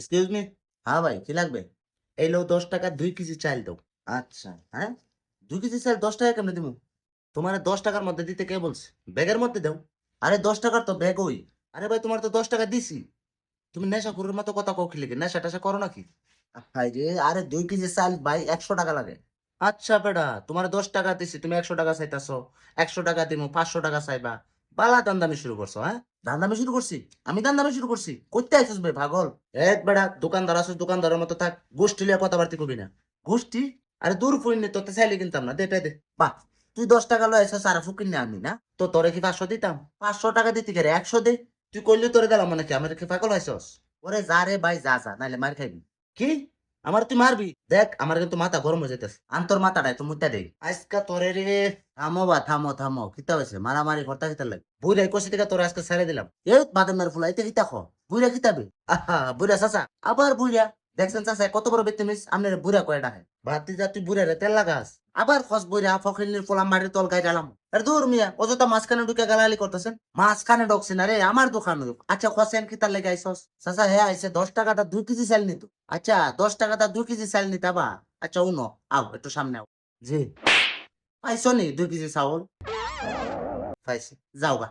Excuse me. হ্যাঁ ভাই, কি লাগবে? এই লো 10 টাকা 2 কেজি চাল দাও। আচ্ছা, হ্যাঁ? 2 কেজি চাল 10 টাকা কেমনে দিমু? তোমার 10 টাকার মধ্যে দিতে কে বলছে? ব্যাগের মধ্যে দাও। আরে 10 টাকার তো ব্যাগ ওই। আরে ভাই, তোমার তো 10 টাকা দিছি। তুমি নেশাখোরের মতো কথা কও কি লিগে? নেশা টেশা করো নাকি? হাই রে, আরে 2 কেজি চাল ভাই 100 টাকা লাগে। আচ্ছা বেটা, তোমার 10 টাকা দিছি, তুমি 100 টাকা চাইতাছো। 100 টাকা দিমু, 500 টাকা চাইবা। বালা দান্দামি শুরু করছো, হ্যাঁ? দান্দামি শুরু করছি? আমি দান্দামি শুরু করছি? কইতে আইছিস ভাই পাগল? এক বেটা, দোকানদার আছিস, দোকানদারের মতো থাক। গোষ্ঠী লিয়ে কথাবার্তি কবি না। গোষ্ঠী? আরে দূর ফইনি, তোতে চাইলে কিনতাম না, দে এটাই দে। বাহ, তুই 10 টাকা লয় এসে সারা ফুকিন না আমি না? তো তোরে কি 500 দিতাম? 500 টাকা দিতে গেলে 100 দে। তুই কইলে তোরে দিলাম মানে কি? আমার কি পাগল হইছস? ওরে যা রে ভাই, যা যা, নাইলে মার খাইবি। কি? আমার তুই মারবি? দেখ, আমার কিন্তু মাথা গরম হয়ে যাইতেছে। আন্তর মাথাটাই তো মুইতা দেই আজকা তোরে রে। থামো বা থামো থামো, কিতা হয়েছে? মারামারি করতে কিতা লাগে? বুইরা কষি থেকে তোরে আজকে ছেড়ে দিলাম। এই বাদামের ফুলা এতে কিতা খ? বুইরা কিতাবে? আহা, বুইরা চাচা, আবার বুইরা। দেখছেন চাচা কত বড় বেতমিস? আপনার বুইরা কয় ডাকে। বাতি যা, তুই বুইরা রে তেল লাগাস। আবার খস বুইরা ফকিনের ফোলা মাটির তল গাই ডালাম। আরে দূর মিয়া, অযথা মাঝখানে ঢুকে গালাগালি করতেছেন। মাঝখানে ঢুকছি না রে, আমার দোকান। আচ্ছা খসেন কিতা লেগে আইসস? চাচা হ্যাঁ আইসে 10 টাকাটা 2 কেজি চাল নিত। আচ্ছা 10 টাকাটা 2 কেজি চাল নিতাবা? আচ্ছা উনো, আও একটু সামনে আও। জি। পাইছো নি 2 কেজি চাউল? পাইছি, যাও গা।